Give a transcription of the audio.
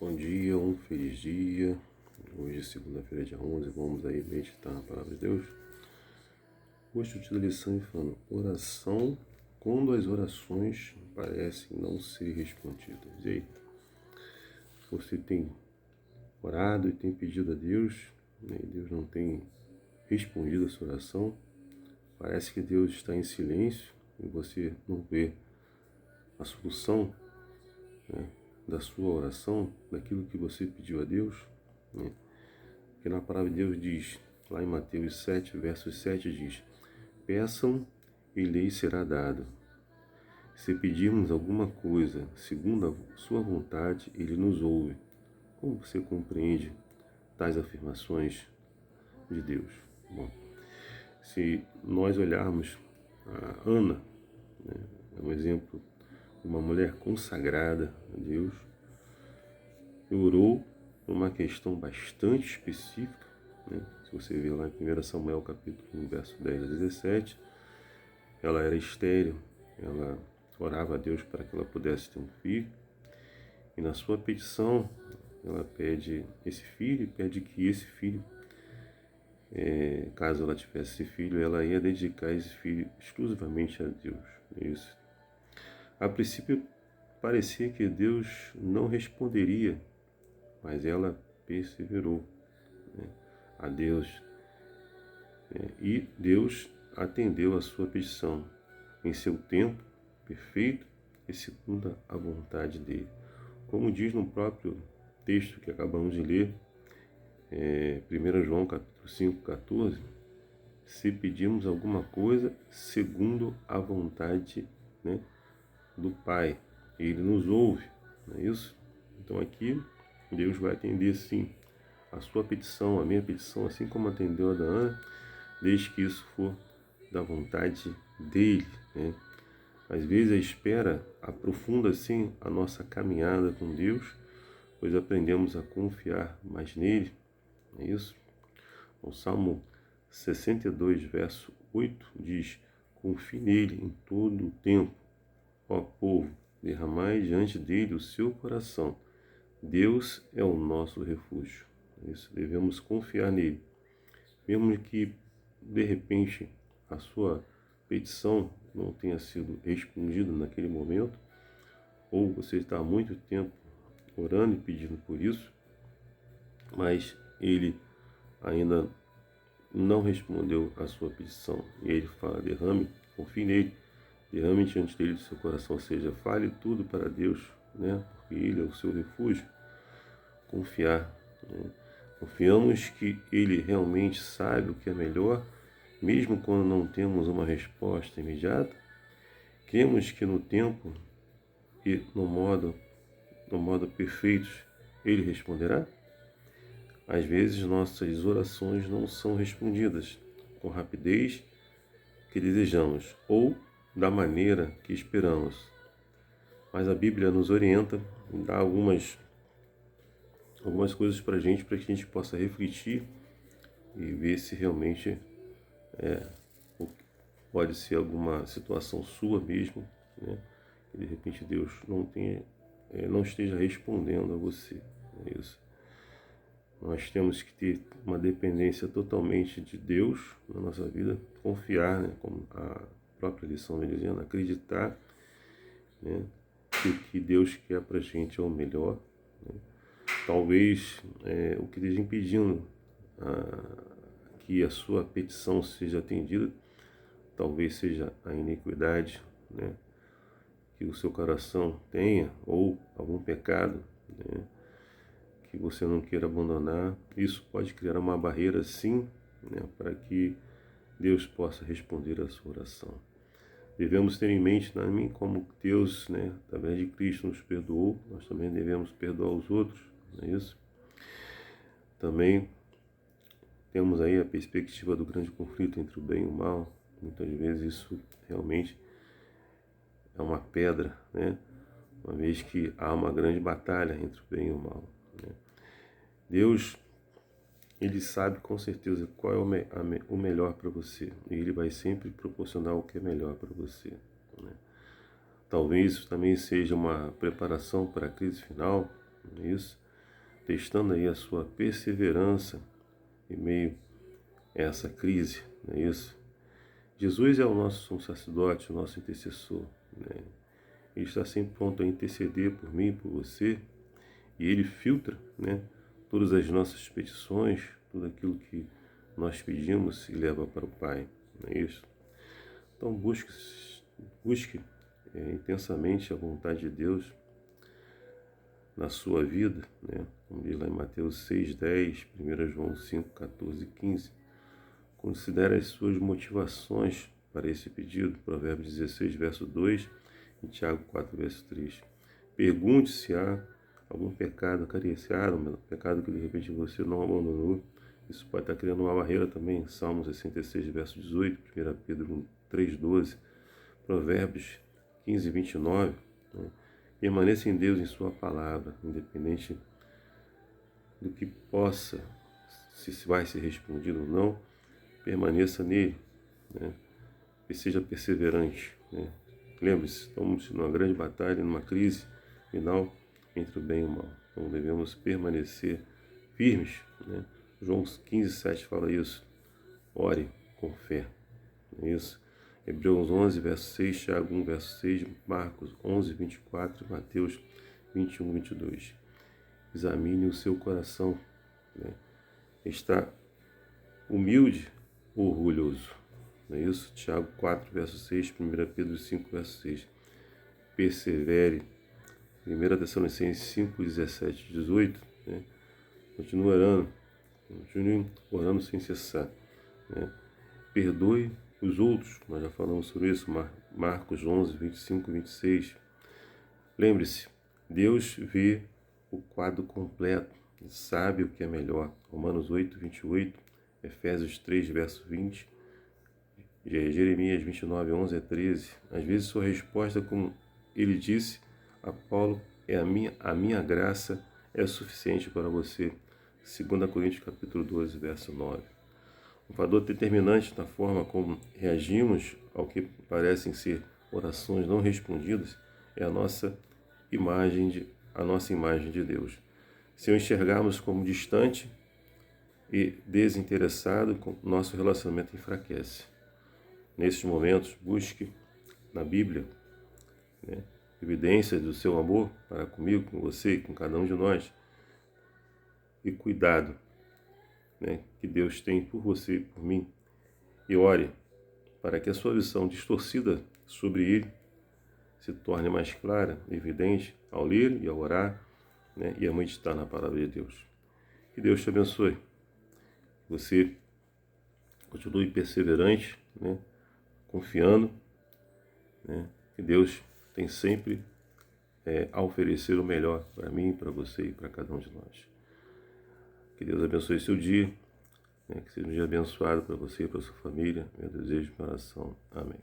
Bom dia, um feliz dia. Hoje, segunda-feira, dia 11, vamos aí meditar na Palavra de Deus. Hoje o título da lição é falando oração quando as orações parecem não ser respondidas. E aí, você tem orado e tem pedido a Deus, né, e Deus não tem respondido a sua oração. Parece que Deus está em silêncio e você não vê a solução, né, da sua oração, daquilo que você pediu a Deus, né? Porque na palavra de Deus diz, lá em Mateus 7, verso 7 diz: peçam e lhes será dado. Se pedirmos alguma coisa segundo a sua vontade, ele nos ouve. Como você compreende tais afirmações de Deus? Bom, se nós olharmos a Ana, né, é um exemplo de uma mulher consagrada a Deus, que orou por uma questão bastante específica, né? Se você ver lá em 1 Samuel capítulo 1, verso 10 a 17, ela era estéril, ela orava a Deus para que ela pudesse ter um filho, e na sua petição ela pede esse filho, e pede que esse filho, caso ela tivesse esse filho, ela ia dedicar esse filho exclusivamente a Deus. Isso. A princípio parecia que Deus não responderia, mas ela perseverou, né, a Deus, e Deus atendeu a sua petição em seu tempo perfeito e segundo a vontade dele. Como diz no próprio texto que acabamos de ler, 1 João capítulo 5, 14, se pedimos alguma coisa segundo a vontade, né, do Pai, ele nos ouve, não é isso? Então aqui Deus vai atender sim a sua petição, a minha petição, assim como atendeu a da Ana, desde que isso for da vontade dele, né? Às vezes a espera aprofunda sim a nossa caminhada com Deus, pois aprendemos a confiar mais nele, é isso? O Salmo 62, verso 8 diz: confie nele em todo o tempo, ó povo, derramai diante dele o seu coração. Deus é o nosso refúgio. É isso, devemos confiar nele. Mesmo que de repente a sua petição não tenha sido respondida naquele momento, ou você está há muito tempo orando e pedindo por isso, mas ele ainda não respondeu a sua petição. E ele fala: derrame, confie nele, derrame diante dele do seu coração, ou seja, fale tudo para Deus, né? Porque ele é o seu refúgio. Confiar, né? Confiamos que ele realmente sabe o que é melhor, mesmo quando não temos uma resposta imediata. Cremos que no tempo e no modo perfeitos ele responderá. Às vezes nossas orações não são respondidas com rapidez que desejamos ou da maneira que esperamos. Mas a Bíblia nos orienta e dá algumas coisas para que a gente possa refletir e ver se realmente pode ser alguma situação sua mesmo, né? E de repente Deus não esteja respondendo a você. É isso. Nós temos que ter uma dependência totalmente de Deus na nossa vida, confiar, né, como a própria lição vem dizendo, acreditar, né, que o que Deus quer para a gente é o melhor, né? Talvez o que esteja impedindo que a sua petição seja atendida, talvez seja a iniquidade, né, que o seu coração tenha, ou algum pecado, né, que você não queira abandonar. Isso pode criar uma barreira, sim, né, para que Deus possa responder a sua oração. Devemos ter em mente também como Deus, né, através de Cristo, nos perdoou, nós também devemos perdoar os outros, não é isso? Também temos aí a perspectiva do grande conflito entre o bem e o mal. Muitas vezes isso realmente é uma pedra, né? Uma vez que há uma grande batalha entre o bem e o mal, né? Deus, ele sabe com certeza qual é o melhor para você, e ele vai sempre proporcionar o que é melhor para você, né? Talvez isso também seja uma preparação para a crise final, não é isso? testando aí a sua perseverança em meio a essa crise, não é isso? Jesus é o nosso sumo sacerdote, o nosso intercessor, né? Ele está sempre pronto a interceder por mim, por você, e Ele filtra, né, todas as nossas petições, tudo aquilo que nós pedimos e leva para o Pai, não é isso? Então busque intensamente a vontade de Deus na sua vida, né? Como diz lá em Mateus 6:10, 1 João 5:14 e 15. Considere as suas motivações para esse pedido, Provérbios 16, verso 2 e Tiago 4, verso 3. Pergunte se há algum pecado acariciado, um pecado que de repente você não abandonou. Isso pode estar criando uma barreira também. Salmos 66, verso 18, 1 Pedro 3:12, Provérbios 15, 29. Né? Permaneça em Deus, em sua palavra, independente do que possa, se vai ser respondido ou não, permaneça nele, né? E seja perseverante, né? Lembre-se, estamos numa grande batalha, numa crise final entre o bem e o mal. Então devemos permanecer firmes, né? João 15:7 fala isso. Ore com fé, não é isso? Hebreus 11, verso 6, Tiago 1, verso 6, Marcos 11, 24, Mateus 21, 22. Examine o seu coração, né? Está humilde ou orgulhoso? Não é isso? Tiago 4, verso 6, 1 Pedro 5, verso 6. Persevere. 1 Tessalonicenses 5, 17 e 18. Né? Continue orando sem cessar. Né? Perdoe os outros, nós já falamos sobre isso, Marcos 11, 25 e 26. Lembre-se, Deus vê o quadro completo, sabe o que é melhor. Romanos 8, 28, Efésios 3, verso 20, Jeremias 29, 11 a 13. Às vezes sua resposta, como ele disse a Paulo, é a minha graça é suficiente para você. 2 Coríntios capítulo 12, verso 9. Um fator determinante na forma como reagimos ao que parecem ser orações não respondidas é a nossa imagem de Deus. Se o enxergarmos como distante e desinteressado, nosso relacionamento enfraquece. Nesses momentos, busque na Bíblia, né, evidências do seu amor para comigo, com você e com cada um de nós. E cuidado, né, que Deus tem por você e por mim. E ore para que a sua visão distorcida sobre Ele se torne mais clara, evidente, ao ler e ao orar, né, e a meditar na palavra de Deus. Que Deus te abençoe. Você continue perseverante, né, confiando, né, que Deus tem sempre a oferecer o melhor para mim, para você e para cada um de nós. Que Deus abençoe seu dia, né, que seja um dia abençoado para você e para sua família. Meu desejo de oração. Amém.